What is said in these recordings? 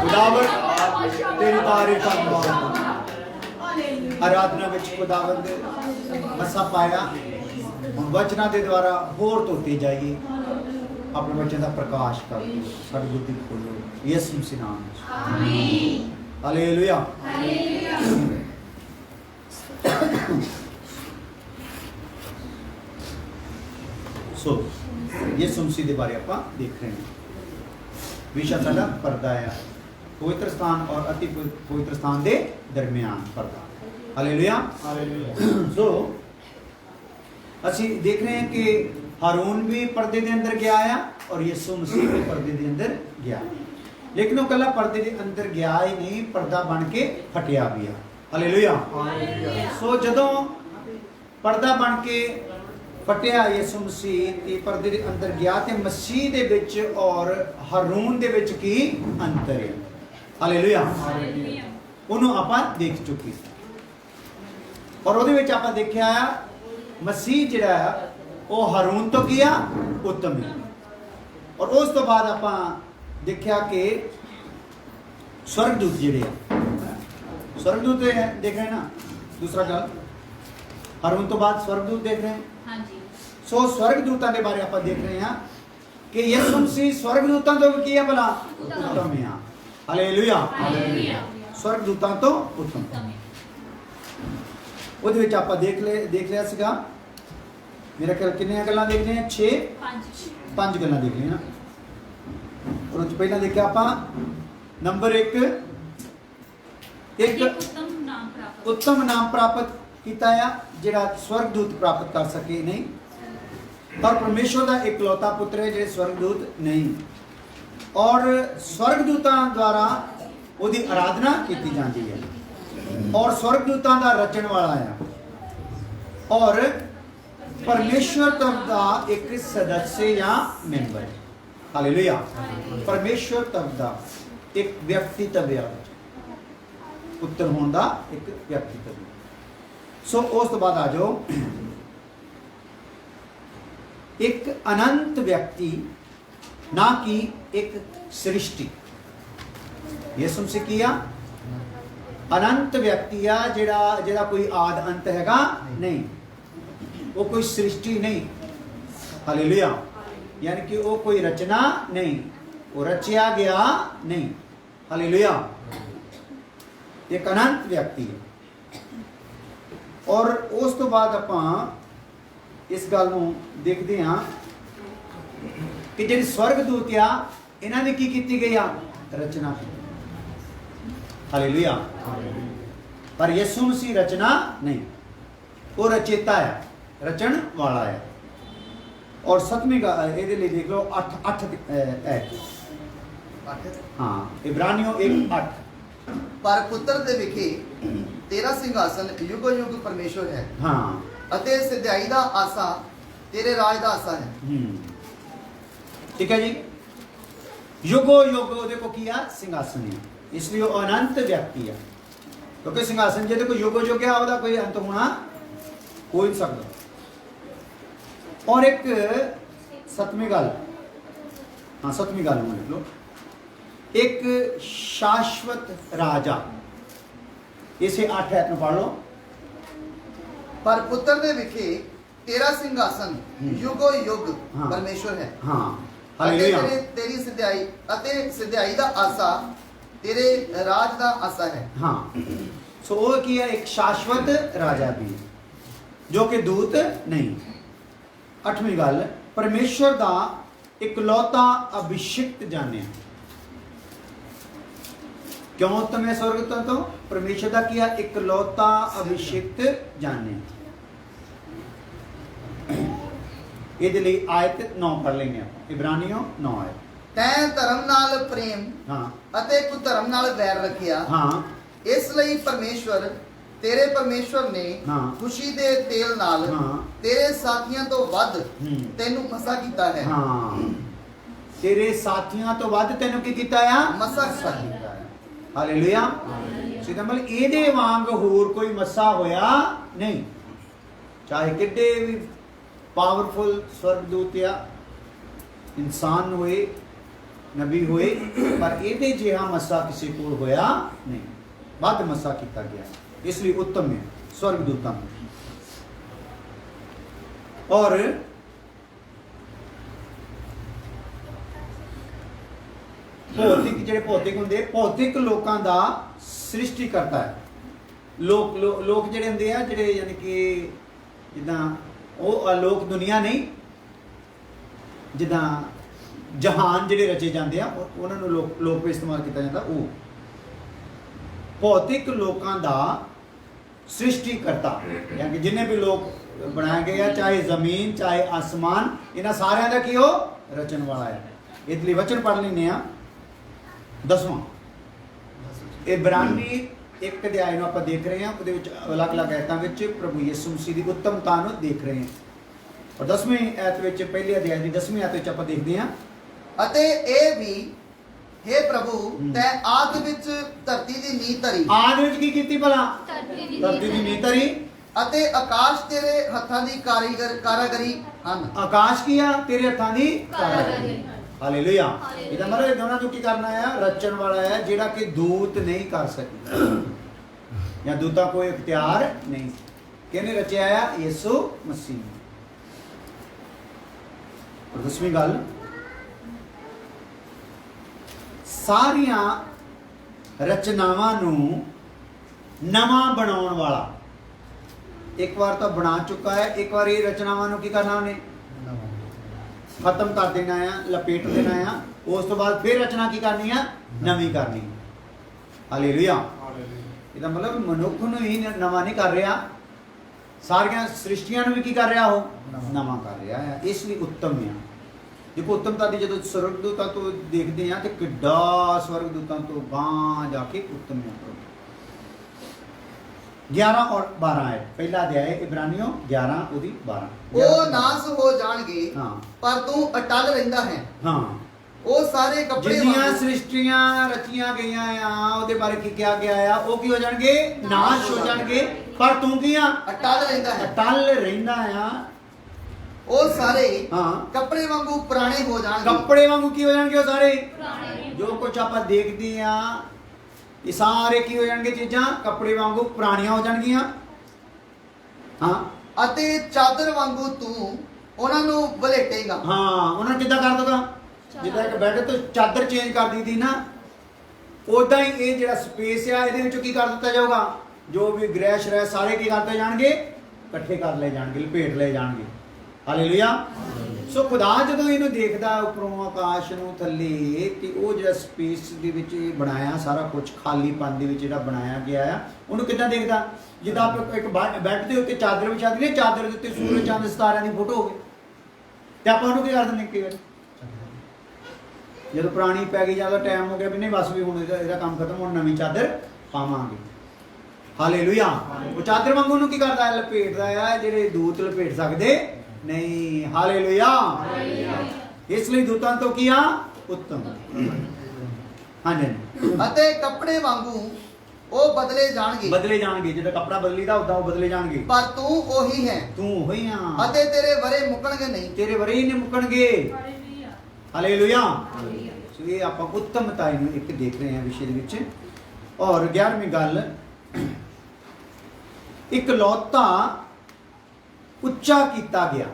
खुदावंद तेरी तारीफ धन्यवाद। आराधना विच खुदावंद मसा पाया हुण वचनां दे द्वारा होर धोते जाइए अपने वचन का प्रकाश कर साडी बुद्धि खोलो यीशु मसीह नाम आमीन हालेलुया। सो यीशु मसीह के बारे आपां देख रहे हैं। विषय साडा पर्दा है पवित्र स्थान और अति पवित्र स्थान के दरमियान पर्दा। हालेलुया सो असी देख रहे हैं कि हारून भी पर्दे के अंदर गया है और यीशु मसीह भी पर्दे के अंदर गया, लेकिन वो कला पर्दे के अंदर गया ही नहीं, पर्दा बन के फटिया भी है। हालेलुया सो जदों पर्दा बन के फटिया यीशु मसीह ये पर्दे के अंदर गया तो मसीह दे विच और हारून दे विच की अंतर है। हालेलुया उन्होंने आपां देख चुकी और उहदे विच आपां देखिया मसीह जिहड़ा वो हारून तो किया उत्तम है और उस तो बाद आपां देखिया कि स्वर्गदूत जिहड़े स्वर्गदूत देख रहे हैं ना। दूसरा गल हारून तो बाद स्वर्गदूत देख रहे हैं। सो स्वर्गदूतों के बारे आप देख रहे हैं कि यीशु मसीह स्वर्गदूतों तो की है भला उत्तम है। हालेलुया स्वर्गदूतों तो उत्तम ਉਹਦੇ ਵਿੱਚ ਆਪਾਂ ਦੇਖ ਲਿਆ ਸੀਗਾ मेरा ख्याल कितने गल्लां देख रहे हैं 5 गल्लां देख लिया और उस पहला देखिया आप नंबर 1 उत्तम नाम प्राप्त किया है जिहड़ा स्वर्गदूत प्राप्त कर सके नहीं पर परमेश्वर का इकलौता पुत्र है जो स्वर्गदूत नहीं और स्वर्गदूतों द्वारा उसकी आराधना की जाती है और स्वर्गदूतों का रचन वाला है और परमेश्वर तब का एक सदस्य या मेंबर है। हालेलुया परमेश्वर तब का एक व्यक्तित्व है पुत्र होने का एक व्यक्तित्व। सो उस तो बाद आ जाओ एक अनंत व्यक्ति ना कि एक सृष्टि। यीशु मसीह किया अनंत व्यक्ति है जिहड़ा जिहड़ा कोई आद अंत हैगा नहीं, वो कोई सृष्टि नहीं। हालेलुया यानी कि वो कोई रचना नहीं, वो रचिया गया नहीं। हालेलुया एक अनंत व्यक्ति है और उस तो बाद आपां इस गल नूं देखते हैं कि जिहड़े स्वर्गदूत आ इन्हां दी की कीती गई आ रचना की। हालेलुया पर यीशु मसीह रचना नहीं, वो रचेता है रचन वाला है। और 7वीं ये देख लो 8 हाँ इब्रानियों 1:8 पर पुत्र दे विखे तेरा सिंहासन युगो युग परमेश्वर है हाँ अते सिद्धाई दा आसा तेरे राज दा आसा है। ठीक है जी युगो युग देखो किया सिंहासन है इसलिए वो अनंत व्यक्ति है क्योंकि सिंहासन जे देखो युगो युग है ਉਹਦਾ कोई अंत होना हो नहीं सकता। और एक 7वीं गल हाँ 7वीं गल लिख लो एक शाश्वत राजा इसे 8 ऐत में पढ़ लो। पर पुत्र दे विखे तेरा सिंहासन युगो युग हाँ। परमेश्वर है हाँ हालेलुया तेरी सिद्धाई दा आसा तेरे राज दा आसा है। हाँ सो वो किया एक शाश्वत राजा भी जो कि दूत नहीं। 8वीं गल परमेश्वर दा इकलौता अभिषिक्त जाने क्यों तुम्हें स्वर्ग तो परमेश्वर का किया इकलौता अभिषिक्त जाने। ਇਹਦੇ ਲਈ आयत 9 पढ़ लेंगे इब्रानियों 9 आयत। तैं धर्म नाल प्रेम हाँ अते कुधर्म नाल वैर रखिया हाँ इस ਲਈ परमेश्वर तेरे परमेश्वर ने हाँ। खुशी दे तेल नाल हाँ। तेरे साथियों तो वध तेनू मसा कीता है। हाँ तेरे साथियों तो वध तेनू की कीता है मसा कीता है। हालेलुया सीधा मतलब ਇਹਦੇ ਵਾਂਗ ਹੋਰ ਕੋਈ ਮਸਾ ਹੋਇਆ नहीं चाहे किड्डे भी पावरफुल स्वर्गदूत या इंसान हुए नबी होए पर ਇਹਦੇ ਜਿਹਾ ਮੱਸਾ ਕਿਸੇ ਕੋਲ ਹੋਇਆ ਨਹੀਂ, ਵੱਧ ਮੱਸਾ ਕੀਤਾ ਗਿਆ, ਇਸ ਲਈ ਉੱਤਮ ਹੈ स्वर्गदूतां में। और भौतिक ਜਿਹੜੇ ਭੌਤਿਕ ਹੁੰਦੇ, ਭੌਤਿਕ ਲੋਕਾਂ ਦਾ ਸ੍ਰਿਸ਼ਟੀ ਕਰਤਾ ਹੈ। ਲੋਕ ਜਿਹੜੇ ਹੁੰਦੇ ਆ, ਜਿਹੜੇ ਯਾਨੀ ਕਿ ਜਿੱਦਾਂ ਉਹ ਲੋਕ ਦੁਨੀਆ ਨਹੀਂ, ਜਿੱਦਾਂ ਜਹਾਨ ਜਿਹੜੇ ਰਚੇ ਜਾਂਦੇ ਆ ਉਹਨਾਂ ਨੂੰ ਲੋਕ ਪੇ ਇਸਤੇਮਾਲ ਕੀਤਾ ਜਾਂਦਾ। ਉਹ ਭੌਤਿਕ ਲੋਕਾਂ ਦਾ सृष्टि करता, यानी जिन्ने भी लोग बनाए गए हैं, चाहे जमीन चाहे आसमान, इन्हां सारियां दा की हो रचन वाला है। इसलिए वचन पढ़ लेने आ 10वां इब्रानी 1 अध्याय ਨੂੰ ਆਪਾਂ ਦੇਖ ਰਹੇ ਹਾਂ, ਉਹਦੇ ਵਿੱਚ ਅਲੱਗ-ਅਲੱਗ ਆਇਤਾਂ ਵਿੱਚ ਪ੍ਰਭੂ ਯਿਸੂ ਮਸੀਹ ਦੀ ਉੱਤਮਤਾ ਨੂੰ ਦੇਖ ਰਹੇ ਹਾਂ। ਔਰ 10ਵੀਂ ਆਇਤ ਵਿੱਚ, ਪਹਿਲੇ ਅਧਿਆਇ ਦੀ 10ਵੀਂ ਆਇਤ ਵਿੱਚ ਆਪਾਂ ਦੇਖਦੇ ਹਾਂ, ਅਤੇ ਇਹ ਵੀ हे प्रभु तै आदि विच धरती दी नींह धरी। आदि विच की कीती भला? धरती दी नींह धरी। ਅਤੇ ਆਕਾਸ਼ ਤੇਰੇ ਹੱਥਾਂ ਦੀ ਕਾਰੀਗਰੀ ਹਨ। ਆਕਾਸ਼ ਕੀ ਆ? ਤੇਰੇ ਹੱਥਾਂ ਦੀ ਕਾਰੀਗਰੀ। ਹਾਲੇਲੂਇਆ। ਇਹਦਾ ਮਤਲਬ ਇਹ ਦੋਨਾਂ ਨੂੰ ਕੀ ਕਰਨਾ ਹੈ? ਰਚਣ ਵਾਲਾ ਹੈ, ਜਿਹੜਾ ਕਿ ਦੂਤ ਨਹੀਂ ਕਰ ਸਕੇ ਜਾਂ ਦੂਤਾਂ ਕੋਈ ਇਖਤਿਆਰ ਨਹੀਂ। ਕਿਹਨੇ ਰਚਿਆ ਆ? ਯਿਸੂ ਮਸੀਹ। और 10ਵੀਂ ਗੱਲ, ਸਾਰੀਆਂ ਰਚਨਾਵਾਂ ਨੂੰ ਨਵਾਂ ਬਣਾਉਣ ਵਾਲਾ। ਇੱਕ ਵਾਰ ਤਾਂ ਬਣਾ ਚੁੱਕਾ ਹੈ, ਇੱਕ ਵਾਰ ਇਹ ਰਚਨਾਵਾਂ ਨੂੰ ਕੀ ਕਰਨਾ ਉਹਨੇ? ਖਤਮ ਕਰ ਦੇਣਾ ਆ, ਲਪੇਟ ਦੇਣਾ ਆ। ਉਸ ਤੋਂ ਬਾਅਦ ਫਿਰ ਰਚਨਾ ਕੀ ਕਰਨੀ ਆ? ਨਵੀਂ ਕਰਨੀ। ਹਾਲੇਲੂਇਆ। ਇਹਦਾ ਮਤਲਬ ਮਨੁੱਖ ਨੂੰ ਹੀ ਨਵਾਂ ਨਹੀਂ ਕਰ ਰਿਹਾ, ਸਾਰੀਆਂ ਸ੍ਰਿਸ਼ਟੀਆਂ ਨੂੰ ਵੀ ਕੀ ਕਰ ਰਿਹਾ? ਉਹ ਨਵਾਂ ਕਰ ਰਿਹਾ ਹੈ। ਇਸ ਲਈ ਉੱਤਮ ਆ। देखो उत्तमता की जो स्वर्गदूतां तो देखते हैं तो किड्डा स्वर्गदूतां तो बां जाके उत्तम है। 11 और 12 है पहला अध्याय इब्रानियों 11 ਉਹਦੀ 12। ਉਹ ਨਾਸ ਹੋ ਜਾਣਗੇ ਹਾਂ, ਪਰ ਤੂੰ ਅਟਲ ਰਹਿੰਦਾ ਹੈ। ਹਾਂ, ਉਹ ਸਾਰੇ ਕੱਪੜੇ ਜਿੰਨੀਆਂ ਸ੍ਰਿਸ਼ਟੀਆਂ ਰਚੀਆਂ ਗਈਆਂ ਆ ਉਹਦੇ ਬਾਰੇ ਕੀ ਕਿਹਾ ਗਿਆ ਆ? ਉਹ ਕੀ ਹੋ ਜਾਣਗੇ? ਨਾਸ਼ ਹੋ ਜਾਣਗੇ, ਪਰ ਤੂੰ ਕੀ ਆ? ਅਟਲ ਰਹਿੰਦਾ ਹੈ। ਅਟਲ ਰਹਿੰਦਾ ਆ। ਉਹ ਸਾਰੇ ਹਾਂ, ਕੱਪੜੇ ਵਾਂਗੂ ਪੁਰਾਣੇ ਹੋ ਜਾਣਗੇ। ਕੱਪੜੇ ਵਾਂਗੂ ਕੀ ਹੋ ਜਾਣਗੇ? ਉਹ ਸਾਰੇ ਜੋ ਕੁਝ ਆਪਾਂ ਦੇਖਦੇ ਆ ਇਹ ਸਾਰੇ ਕੀ ਹੋ ਜਾਣਗੇ? ਚੀਜ਼ਾਂ ਕੱਪੜੇ ਵਾਂਗੂ ਪੁਰਾਣੀਆਂ ਹੋ ਜਾਣਗੀਆਂ। ਹਾਂ, ਅਤੇ ਚਾਦਰ ਵਾਂਗੂ ਤੂੰ ਉਹਨਾਂ ਨੂੰ ਬਲੇਟੇਗਾ। ਹਾਂ, ਉਹਨਾਂ ਕਿੱਦਾਂ ਕਰ ਦੋਗਾ? ਜਿੱਦਾਂ ਇੱਕ ਬੈੱਡ ਤੋਂ ਚਾਦਰ ਚੇਂਜ ਕਰ ਦਿੱਤੀ ਨਾ, ਉਦਾਂ ਹੀ ਇਹ ਜਿਹੜਾ ਸਪੇਸ ਆ ਇਹਦੇ ਵਿੱਚੋਂ ਕੀ ਕਰ ਦਿੱਤਾ ਜਾਊਗਾ? ਜੋ ਵੀ ਗ੍ਰਹਿ ਸ਼੍ਰਹਿ ਸਾਰੇ ਕੀ ਕਰਤੇ ਜਾਣਗੇ? ਇਕੱਠੇ ਕਰ ਲਏ ਜਾਣਗੇ, ਲਪੇਟ ਲਏ ਜਾਣਗੇ। ਹਾਲੇਲੂਇਆ। ਸੋ ਖੁਦਾ ਜਦੋਂ ਇਹਨੂੰ ਦੇਖਦਾ ਉੱਪਰੋਂ ਆਕਾਸ਼ ਨੂੰ ਥੱਲੇ, ਤੇ ਉਹ ਜਿਹੜਾ ਸਪੇਸ ਦੇ ਵਿੱਚ ਬਣਾਇਆ ਸਾਰਾ ਕੁਝ ਖਾਲੀਪਨ ਦੇ ਵਿੱਚ ਜਿਹੜਾ ਬਣਾਇਆ ਗਿਆ ਆ, ਉਹਨੂੰ ਕਿੱਦਾਂ ਦੇਖਦਾ? ਜਿੱਦਾਂ ਆਪਾਂ ਇੱਕ ਬੈੱਡ ਦੇ ਉੱਤੇ ਚਾਦਰ ਵਿਛਾ ਦਈਏ, ਚਾਦਰ ਦੇ ਉੱਤੇ ਸੂਰਜ ਚੰਦ ਸਿਤਾਰਿਆਂ ਦੀ ਫੋਟੋ ਹੋਵੇ, ਤੇ ਆਪਾਂ ਉਹਨੂੰ ਕੀ ਕਰ ਦਿੰਦੇ? ਕਈ ਵਾਰ ਜਦੋਂ ਪੁਰਾਣੀ ਪੈ ਗਈ, ਜਦੋਂ ਟਾਈਮ ਹੋ ਗਿਆ ਵੀ ਨਹੀਂ ਬਸ ਵੀ ਹੁਣ ਇਹਦਾ ਕੰਮ ਖਤਮ, ਹੁਣ ਨਵੀਂ ਚਾਦਰ ਪਾਵਾਂਗੇ। ਹਾਲੇਲੂਇਆ। ਉਹ ਚਾਦਰ ਵਾਂਗੂ ਉਹਨੂੰ ਕੀ ਕਰਦਾ? ਲਪੇਟਦਾ ਆ, ਜਿਹੜੇ ਦੂਤ ਲਪੇਟ ਸਕਦੇ ਨਹੀਂ। ਹਾਲੇਲੂਇਆ। ਇਸ ਲਈ ਦੂਤਾਂ ਤੋਂ ਕੀ ਆ? ਉੱਤਮ। ਹਾਂਜੀ। ਅਤੇ ਕੱਪੜੇ ਵਾਂਗੂ ਉਹ ਬਦਲੇ ਜਾਣਗੇ। ਬਦਲੇ ਜਾਣਗੇ, ਜਿਹੜਾ ਕੱਪੜਾ ਬਦਲੀਦਾ ਉਦਾਂ ਉਹ ਬਦਲੇ ਜਾਣਗੇ। ਪਰ ਤੂੰ ਉਹੀ ਹੈ। ਤੂੰ ਉਹੀ ਆ। ਅਤੇ ਤੇਰੇ ਵਰੇ ਮੁੱਕਣਗੇ ਨਹੀਂ। ਤੇਰੇ ਵਰੇ ਹੀ ਨਹੀਂ ਮੁੱਕਣਗੇ। ਹਾਲੇਲੂਇਆ। ਸੋ ਇਹ ਆਪਾਂ ਉੱਤਮਤਾ ਨੂੰ ਇੱਕ ਦੇਖ ਰਹੇ ਹਾਂ ਵਿਸ਼ੇ ਦੇ ਵਿੱਚ। ਔਰ 11ਵੀਂ ਗੱਲ, ਇਕਲੌਤਾ ਉੱਚਾ ਕੀਤਾ ਗਿਆ।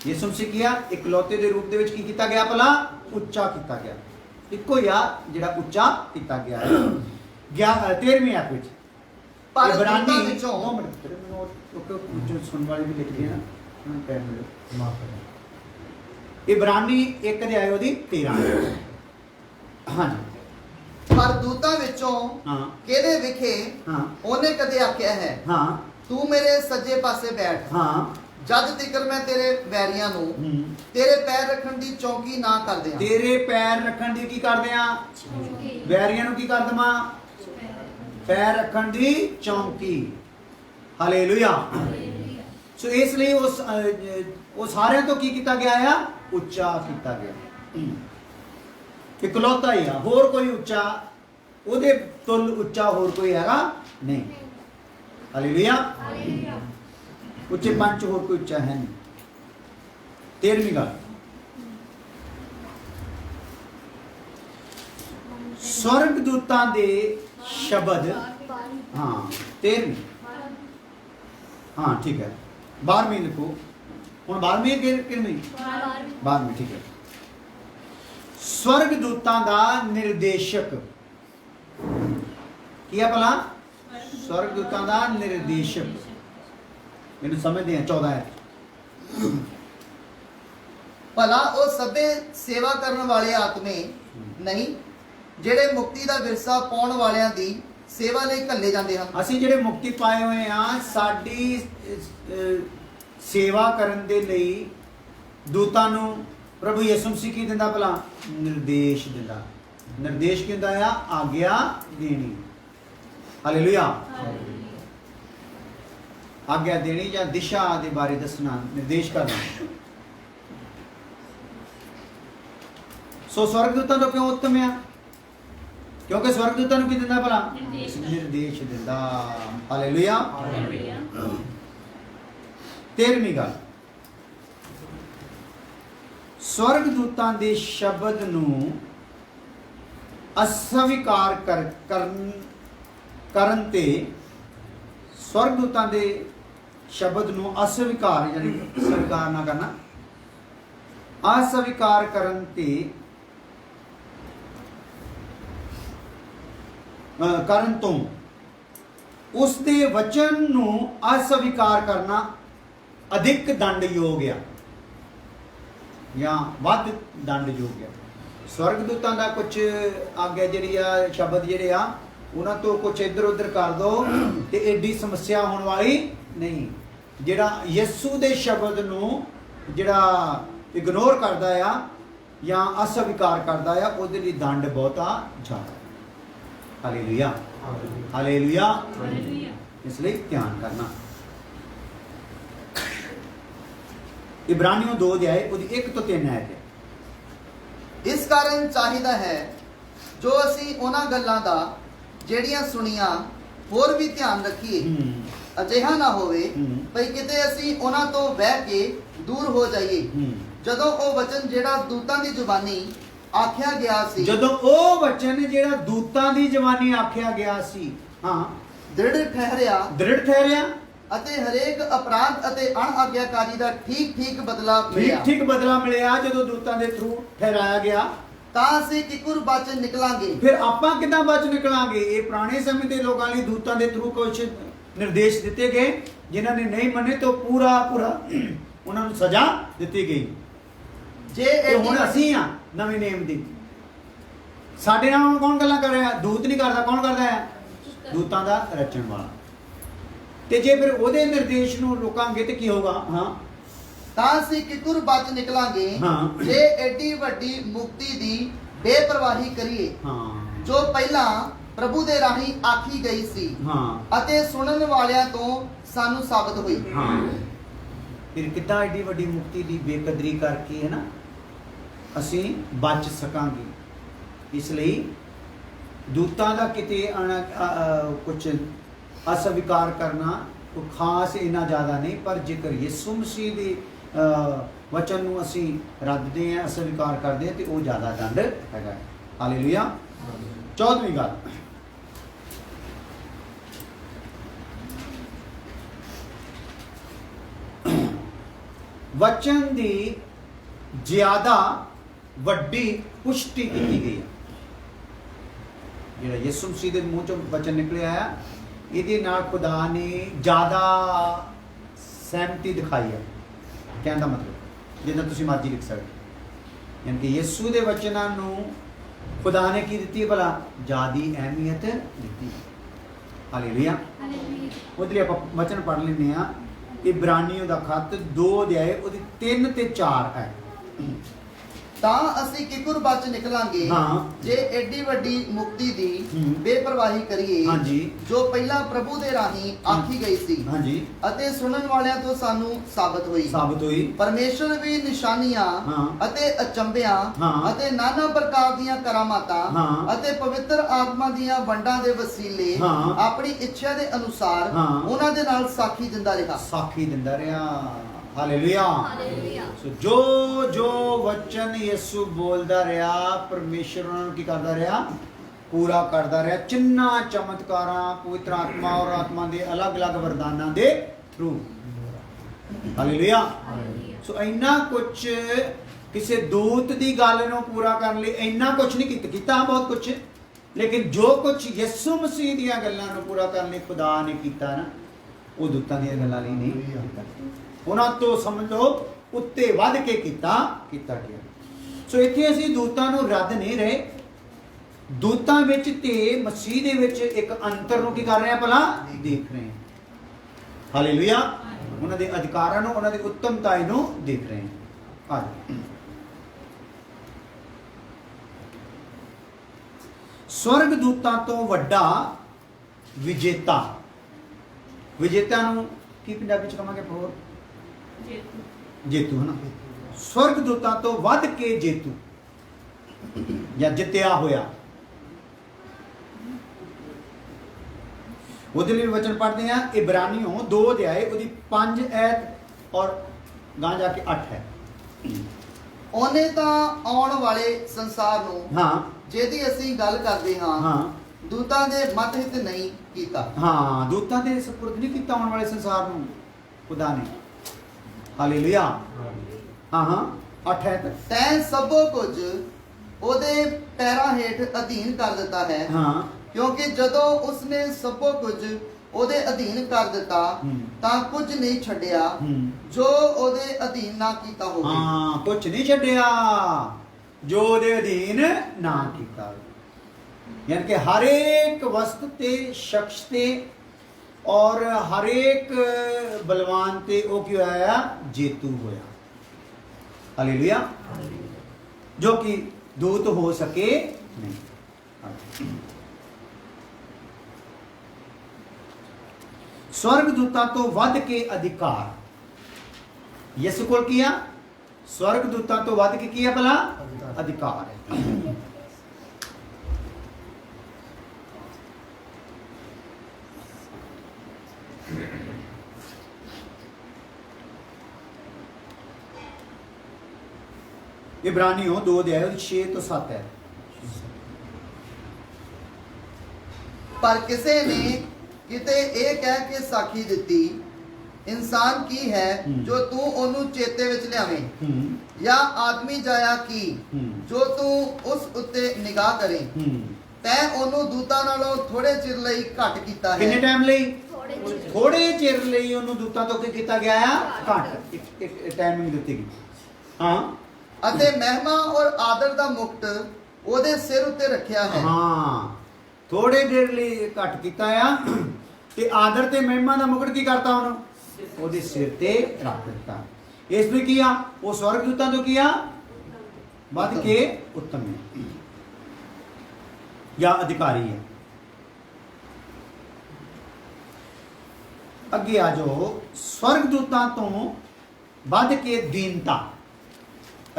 ਯਿਸੂ ਮਸੀਹ ਕੀ ਆ? ਇਕਲੌਤੇ ਦੇ ਰੂਪ ਦੇ ਵਿੱਚ ਕੀ ਕੀਤਾ ਗਿਆ? ਭਲਾ ਉੱਚਾ ਕੀਤਾ ਗਿਆ। ਇੱਕੋ ਹੀ ਆ ਜਿਹੜਾ ਉੱਚਾ ਕੀਤਾ ਗਿਆ ਹੈ। 13ਵੀਂ ਆਇਤ ਵਿੱਚ ਪਰ ਇਬਰਾਨੀ ਦੂਤਾਂ ਵਿੱਚੋਂ ਜੋ ਸੁਣਨ ਵਾਲੇ ਵੀ ਲਿਖਦੇ ਆ ਉਹਨਾਂ ਪੈਰ ਮਿਲੋ। ਇਬਰਾਨੀ 1 ਅਧਿਆਇ ਉਹਦੀ 13। ਹਾਂਜੀ। ਪਰ ਦੂਤਾਂ ਵਿੱਚੋਂ ਹਾਂ, ਕਿਹਦੇ ਵਿਖੇ ਹਾਂ, ਉਹਨੇ ਕਦੇ ਆਖਿਆ ਹੈ ਹਾਂ, ਤੂੰ ਮੇਰੇ ਸੱਜੇ ਪਾਸੇ ਬੈਠ, ਹਾਂ, ਜਦ ਤੀਕਰ ਮੈਂ ਤੇਰੇ ਵੈਰੀਆਂ ਨੂੰ ਤੇਰੇ ਪੈਰ ਰੱਖਣ ਦੀ ਚੌਕੀ ਨਾ ਕਰ ਦਿਆਂ। ਤੇਰੇ ਪੈਰ ਰੱਖਣ ਦੀ ਕੀ ਕਰਦੇ ਆ? ਵੈਰੀਆਂ ਨੂੰ ਕੀ ਕਰ ਦਵਾਂ? ਪੈਰ ਰੱਖਣ ਦੀ ਚੌਂਕੀ। ਹਾਲੇਲੂਇਆ। ਸੋ ਇਸ ਲਈ ਉਹ ਸਾਰਿਆਂ ਤੋਂ ਕੀ ਕੀਤਾ ਗਿਆ ਆ? ਉੱਚਾ ਕੀਤਾ ਗਿਆ। ਇਕਲੌਤਾ ਹੀ ਆ, ਹੋਰ ਕੋਈ ਉੱਚਾ ਉਹਦੇ ਤੁਲ ਉੱਚਾ ਹੋਰ ਕੋਈ ਹੈਗਾ ਨਹੀਂ। ਹਾਲੇਲੂਇਆ। ਉੱਚੇ ਪੰਜ ਹੋਰ ਕੋਈ ਉੱਚਾ ਹੈ ਨਹੀਂ। 13ਵੀਂ ਗੱਲ, स्वर्गदूतां दे शब्द, हाँ 13वीं, हाँ ठीक है 12वीं लिखो हुण 12वीं कितनी 12वीं ठीक है। स्वर्गदूतां दा निर्देशक की है भला? स्वर्गदूतां दा निर्देशक। इन्हूं समझदे हैं 14 है। ਭਲਾ ਉਹ ਸਭੇ ਸੇਵਾ ਕਰਨ ਵਾਲੇ ਆਤਮੇ ਨਹੀਂ ਜਿਹੜੇ ਮੁਕਤੀ ਦਾ ਵਿਰਸਾ ਪਾਉਣ ਵਾਲਿਆਂ ਦੀ ਸੇਵਾ ਲਈ ਘੱਲੇ ਜਾਂਦੇ ਹਨ। ਅਸੀਂ ਜਿਹੜੇ ਮੁਕਤੀ ਪਾਏ ਹੋਏ ਆ ਸਾਡੀ ਸੇਵਾ ਕਰਨ ਦੇ ਲਈ ਦੂਤਾਂ ਨੂੰ ਪ੍ਰਭੂ ਯਿਸੂ ਮਸੀਹ ਕੀ ਦਿੰਦਾ ਭਲਾ? ਨਿਰਦੇਸ਼ ਦਿੰਦਾ। ਨਿਰਦੇਸ਼ ਕੀ ਹੁੰਦਾ ਆ? ਆਗਿਆ ਦੇਣੀ। ਹਾਲੇਲੂਇਆ। ਆਗਿਆ ਦੇਣੀ ਜਾਂ ਦਿਸ਼ਾ ਦੇ ਬਾਰੇ ਦੱਸਣਾ, ਨਿਰਦੇਸ਼ ਕਰਨਾ। ਸੋ ਸਵਰਗਦੂਤਾਂ ਤੋਂ ਕਿਉਂ ਉੱਤਮ ਆ? ਕਿਉਂਕਿ ਸਵਰਗਦੂਤਾਂ ਨੂੰ ਕੀ ਦਿੰਦਾ ਭਲਾ? ਨਿਰਦੇਸ਼ ਦਿੰਦਾ। ਹਾਲੇਲੂਇਆ। 13ਵੀਂ ਗੱਲ, ਸਵਰਗਦੂਤਾਂ ਦੇ ਸ਼ਬਦ ਨੂੰ ਅਸਵੀਕਾਰ ਕਰਨ ਤੇ ਸਵਰਗਦੂਤਾਂ ਦੇ ਸ਼ਬਦ ਨੂੰ ਅਸਵੀਕਾਰ ਯਾਨੀ ਸਵੀਕਾਰ ਨਾ ਕਰਨਾ, ਅਸਵੀਕਾਰ ਕਰਨ ਤੇ ਕਰਨ ਤੋਂ ਉਸ ਦੇ ਵਚਨ ਨੂੰ ਅਸਵੀਕਾਰ ਕਰਨਾ ਅਧਿਕ ਦੰਡਯੋਗ ਆ ਜਾਂ ਵੱਧ ਦੰਡਯੋਗ ਆ। ਸਵਰਗਦੂਤਾਂ ਦਾ ਕੁਝ ਆਗਿਆ ਜਿਹੜੀ ਆ, ਸ਼ਬਦ ਜਿਹੜੇ ਆ ਉਹਨਾਂ ਤੋਂ ਕੁਝ ਇੱਧਰ ਉੱਧਰ ਕਰ ਦੋ ਤੇ ਐਡੀ ਸਮੱਸਿਆ ਹੋਣ ਵਾਲੀ ਨਹੀਂ। ਜਿਹੜਾ ਯਿਸੂ ਦੇ ਸ਼ਬਦ ਨੂੰ ਜਿਹੜਾ ਇਗਨੋਰ ਕਰਦਾ ਆ ਜਾਂ ਅਸਵੀਕਾਰ ਕਰਦਾ ਆ ਉਹਦੇ ਲਈ ਦੰਡ ਬਹੁਤਾ ਜ਼ਿਆਦਾ। ਹਾਲੇਲੂਇਆ। ਹਾਲੇਲੂਇਆ। ਇਸ ਲਈ ਧਿਆਨ ਕਰਨਾ। ਇਬਰਾਨੀਓ 2 ਅਧਿਆਏ ਉਹਦੀ 1 ਤੋਂ 3 ਆਇਤ ਹੈ। ਇਸ ਕਾਰਨ ਚਾਹੀਦਾ ਹੈ ਜੋ ਅਸੀਂ ਉਹਨਾਂ ਗੱਲਾਂ ਦਾ ਜਿਹੜੀਆਂ ਸੁਣੀਆਂ ਹੋਰ ਵੀ ਧਿਆਨ ਰੱਖੀਏ। ਅਜਿਹਾ ਨਾ ਹੋਵੇ ਭਈ ਕਿਤੇ ਅਸੀਂ ਉਹਨਾਂ ਤੋਂ ਬਹਿ ਕੇ ਦੂਰ ਹੋ ਜਾਈਏ। ਜਦੋਂ ਉਹ ਵਚਨ ਜਿਹੜਾ ਦੂਤਾਂ ਦੀ ਜ਼ੁਬਾਨੀ ਆਖਿਆ ਗਿਆ ਸੀ, ਜਦੋਂ ਉਹ ਵਚਨ ਜਿਹੜਾ ਦੂਤਾਂ ਦੀ ਜ਼ਬਾਨੀ ਆਖਿਆ ਗਿਆ ਸੀ, ਹਾਂ ਦ੍ਰਿੜ ਠਹਿਰਿਆ ਅਤੇ ਹਰੇਕ ਅਪਰਾਧ ਅਤੇ ਅਣਆਗਿਆਕਾਰੀ ਦਾ ਠੀਕ ਠੀਕ ਬਦਲਾ ਮਿਲਿਆ। ਠੀਕ ਬਦਲਾ ਮਿਲਿਆ ਜਦੋਂ ਦੂਤਾਂ ਦੇ ਥਰੂ ਠਹਿਰਾਇਆ ਗਿਆ। ਤਾਂ ਅਸੀਂ ਕਿਕੁਰ ਬਚ ਨਿਕਲਾਂਗੇ। ਫਿਰ ਆਪਾਂ ਕਿੱਦਾਂ ਬਚ ਨਿਕਲਾਂਗੇ? ਇਹ ਪੁਰਾਣੇ ਸਮੇਂ ਦੇ ਲੋਕਾਂ ਲਈ ਦੂਤਾਂ ਦੇ ਥਰੂ ਕੁਝ ਨਿਰਦੇਸ਼ ਦਿੱਤੇ ਗਏ, ਜਿਨ੍ਹਾਂ ਨੇ ਨਹੀਂ ਮੰਨੇ ਤਾਂ ਪੂਰਾ ਉਹਨਾਂ ਨੂੰ ਸਜ਼ਾ ਦਿੱਤੀ ਗਈ। ਜੇ ਹੁਣ ਅਸੀਂ ਆ ਨਵੇਂ ਨੇਮ ਦੀ, ਸਾਡੇ ਨਾਲ ਕੌਣ ਗੱਲਾਂ ਕਰ ਰਿਹਾ? ਦੂਤ ਨਹੀਂ ਕਰਦਾ। ਕੌਣ ਕਰਦਾ ਹੈ? ਦੂਤਾਂ ਦਾ ਰਚਣ ਵਾਲਾ। ਤੇ ਜੇ ਫਿਰ ਉਹਦੇ ਨਿਰਦੇਸ਼ ਨੂੰ ਰੋਕਾਂਗੇ ਤੇ ਕੀ ਹੋਗਾ? ਹਾਂ ਤਾਂ ਅਸੀਂ ਕਿਕੁਰ ਬਚ ਨਿਕਲਾਂਗੇ ਜੇ ਐਡੀ ਵੱਡੀ ਮੁਕਤੀ ਦੀ ਬੇਪਰਵਾਹੀ ਕਰੀਏ ਜੋ ਪਹਿਲਾਂ ਪ੍ਰਭੂ ਦੇ ਰਾਹੀਂ ਆਖੀ ਗਈ ਸੀ ਅਤੇ ਸੁਣਨ ਵਾਲਿਆਂ ਤੋਂ ਸਾਨੂੰ ਸਾਬਤ ਹੋਈ। ਫਿਰ ਕਿੱਦਾਂ ਐਡੀ ਵੱਡੀ ਮੁਕਤੀ ਦੀ ਬੇਕਦਰੀ ਕਰਕੇ ਹੈ ਨਾ ਅਸੀਂ ਬਚ ਸਕਾਂਗੇ। ਇਸ ਲਈ ਦੂਤਾਂ ਦਾ ਕਿਤੇ ਕੁਝ ਅਸਵੀਕਾਰ ਕਰਨਾ ਕੋਈ ਖਾਸ ਇੰਨਾ ਜ਼ਿਆਦਾ ਨਹੀਂ, ਪਰ ਜੇਕਰ ਯਿਸੂ ਮਸੀਹ ਦੇ ਵਚਨ ਨੂੰ ਅਸੀਂ ਰੱਦਦੇ ਹਾਂ, ਅਸਵੀਕਾਰ ਕਰਦੇ ਹਾਂ ਤੇ ਉਹ ਜ਼ਿਆਦਾ ਦੰਡ ਹੈਗਾ। ਹਾਲੇਲੂਇਆ। 14ਵੀਂ ਗੱਲ, ਵਚਨ ਦੀ ਜ਼ਿਆਦਾ ਵੱਡੀ ਪੁਸ਼ਟੀ ਕੀਤੀ ਗਈ ਹੈ। ਜਿਹੜਾ ਯਿਸੂ ਮਸੀਹ ਦੇ ਮੂੰਹ ਚੋਂ ਵਚਨ ਨਿਕਲਿਆ ਆ, ਇਹਦੇ ਨਾਲ ਖੁਦਾ ਨੇ ਜ਼ਿਆਦਾ ਸਹਿਮਤੀ ਦਿਖਾਈ ਹੈ। ਕਹਿਣ ਦਾ ਮਤਲਬ ਜਿੱਦਾਂ ਤੁਸੀਂ ਮਰਜ਼ੀ ਲਿਖ ਸਕਦੇ, ਯਾਨੀ ਕਿ ਯਿਸੂ ਦੇ ਵਚਨਾਂ ਨੂੰ ਖੁਦਾ ਨੇ ਕੀ ਦਿੱਤੀ ਭਲਾ? ਜ਼ਿਆਦੀ ਅਹਿਮੀਅਤ ਦਿੱਤੀ। ਹਾਲੇਲੂਇਆ। ਉਹਦੇ ਆਪਾਂ ਵਚਨ ਪੜ੍ਹ ਲੈਂਦੇ ਆ। ਇਬਰਾਨੀਓ ਦਾ ਖੱਤ 2 ਅਧਿਆਏ ਉਹਦੀ 3 ਤੇ 4 ਹੈ। ਤਾਂ ਅਸੀਂ ਕਿਕੁਰ ਬਚ ਨਿਕਲਾਂਗੇ ਜੇ ਐਡੀ ਵੱਡੀ ਮੁਕਤੀ ਦੀ ਬੇਪਰਵਾਹੀ ਕਰੀਏ ਜੋ ਪਹਿਲਾਂ ਪ੍ਰਭੂ ਦੇ ਰਾਹੀਂ ਆਖੀ ਗਈ ਸੀ ਅਤੇ ਸੁਣਨ ਵਾਲਿਆਂ ਤੋਂ ਸਾਨੂੰ ਸਾਬਤ ਹੋਈ। ਪਰਮੇਸ਼ਰ ਵੀ ਨਿਸ਼ਾਨੀਆਂ ਅਤੇ ਅਚੰਭਿਆਂ ਅਤੇ ਨਾਨਾ ਪ੍ਰਕਾਰ ਦੀਆਂ ਕਰਾਮਾਤਾਂ ਅਤੇ ਪਵਿੱਤਰ ਆਤਮਾ ਦੀਆਂ ਵੰਡਾਂ ਦੇ ਵਸੀਲੇ ਆਪਣੀ ਇੱਛਾ ਦੇ ਅਨੁਸਾਰ ਉਹਨਾਂ ਦੇ ਨਾਲ ਸਾਖੀ ਦਿੰਦਾ ਰਿਹਾ। ਹਾਲੇਲੂਇਆ। ਸੋ ਜੋ ਵਚਨ ਯਿਸੂ ਬੋਲਦਾ ਰਿਹਾ, ਪਰਮੇਸ਼ਰ ਉਹਨਾਂ ਨੂੰ ਕੀ ਕਰਦਾ ਰਿਹਾ? पूरा करता रहा चिन्ह चमत्कार पवित्र आत्मा और आत्मा के अलग अलग वरदाना के थ्रू। हालेलुया। सो इन्ना कुछ किसी दूत की गल नूं पूरा करने लिए इन्ना कुछ नहीं किया बहुत कुछ, लेकिन जो कुछ यसु मसीह दी गल्लां नूं पूरा करने लिए खुदा ने किया ना, वो दूतां दी गल्लां लई नहीं कीता। उन्हां तो समझो उत्ते वध के किया गया। सो इत्थे असीं दूतां नूं रद्द नहीं रहे, दूतां विच ते मसीह दे विच एक अंतर नूं की कर रहे हैं भला देख रहे हैं। हालेलुया। उन्हां दे अधिकारां नूं उन्हां दी उत्तमता नूं देख रहे हैं। स्वर्ग दूतां तो वड्डा विजेता, विजेता नूं की पंजाबी च कहांगे प्रोर जेतू है ना। स्वर्ग दूतां तो वध के जेतू या जित्या होया। ਉਹਦੇ ਲਈ वचन पढ़ते हैं इब्रानियों 2 अध्याय ਉਹਦੀ 5 ਐਤ और ਗਾਂ ਜਾ ਕੇ 8 है। ਉਹਨੇ ਤਾਂ ਆਉਣ ਵਾਲੇ ਸੰਸਾਰ ਨੂੰ हाँ ਜਿਹਦੀ ਅਸੀਂ ਗੱਲ ਕਰਦੇ ਹਾਂ हाँ ਦੂਤਾਂ ਦੇ ਮਤਹਿਤ ਨਹੀਂ ਕੀਤਾ। हाँ दूतां ਦੇ ਸਪੁਰਦ ਨਹੀਂ ਕੀਤਾ ਆਉਣ ਵਾਲੇ ਸੰਸਾਰ ਨੂੰ ਖੁਦਾ ਨੇ। ਹਾਲੇਲੂਇਆ। हाँ हाँ 8 है ਤੈਂ ਸਭੋ ਕੁਝ ਉਹਦੇ ਪੈਰਾਂ ਹੇਠ ਅਧੀਨ ਕਰ ਦਿੱਤਾ ਹੈ। हाँ ਕਿਉਂਕਿ ਜਦੋਂ ਉਸਨੇ ਸਭੋ ਕੁਝ ਉਹਦੇ ਅਧੀਨ ਕਰ ਦਿੱਤਾ ਤਾਂ ਕੁਝ ਨਹੀਂ ਛੱਡਿਆ ਜੋ ਉਹਦੇ ਅਧੀਨ ਨਾ ਕੀਤਾ ਹੋਵੇ। हाँ कुछ नहीं छड्डिया जो ਉਹਦੇ ਅਧੀਨ ਨਾ ਕੀਤਾ ਹੋਵੇ। यानी कि हर एक वस्तु ते शख्स ते और हर एक बलवान ते वो की होया जेतू होया। हालेलुया। जो कि दूत हो सके नहीं। स्वर्ग दूतां तो वध के अधिकार यसु कोल किया। स्वर्ग दूतां तो वध के किया भला अधिकार है। इब्रानियों 2 अध्याय 6 तो 7 है। ਪਰ ਕਿਸੇ ਨੇ ਕਿਤੇ ਇਹ ਕਹਿ ਕੇ ਸਾਖੀ ਦਿੱਤੀ ਇਨਸਾਨ ਕੀ ਹੈ ਜੋ ਤੂੰ ਉਹਨੂੰ ਚੇਤੇ ਵਿੱਚ ਲਿਆਵੇਂ ਜਾਂ ਆਦਮੀ ਜਾਇਆ ਕੀ ਜੋ ਤੂੰ ਉਸ ਉੱਤੇ ਨਿਗਾਹ ਕਰੇ। ਤੈਂ ਉਹਨੂੰ ਦੂਤਾਂ ਨਾਲੋਂ ਥੋੜੇ ਚਿਰ ਲਈ ਘੱਟ ਕੀਤਾ ਹੈ। ਕਿੰਨੇ ਟਾਈਮ ਲਈ? ਥੋੜੇ ਚਿਰ ਲਈ ਉਹਨੂੰ ਦੂਤਾਂ ਤੋਂ ਕੀ ਕੀਤਾ ਗਿਆ ਆ? ਘੱਟ ਇੱਕ ਟਾਈਮਿੰਗ ਦਿੱਤੀ ਗਈ। ਹਾਂ ਅਤੇ ਮਹਿਮਾ ਔਰ ਆਦਰ ਦਾ ਮੁਕਟ ਉਹਦੇ ਸਿਰ ਉੱਤੇ ਰੱਖਿਆ ਹੈ। ਹਾਂ ਥੋੜੇ ਦੇਰ ਲਈ ਘੱਟ ਕੀਤਾ ਆ ਤੇ ਆਦਰ ਤੇ ਮਹਿਮਾ ਦਾ ਮੁਕਟ ਕੀ ਕਰਤਾ ਉਹਨੂੰ? ਉਹਦੇ ਸਿਰ ਤੇ ਰੱਖ ਦਿੱਤਾ। ਇਸ ਲਈ ਕੀ ਆ? ਉਹ ਸਵਰਗ ਦੂਤਾਂ ਤੋਂ ਕੀ ਆ? ਵੱਧ ਕੇ ਉੱਤਮ ਹੈ ਜਾਂ ਅਧਿਕਾਰੀ ਹੈ। ਅੱਗੇ ਆ ਜਾਓ। ਸਵਰਗ ਦੂਤਾਂ ਤੋਂ ਵੱਧ ਕੇ ਦੀਨਤਾ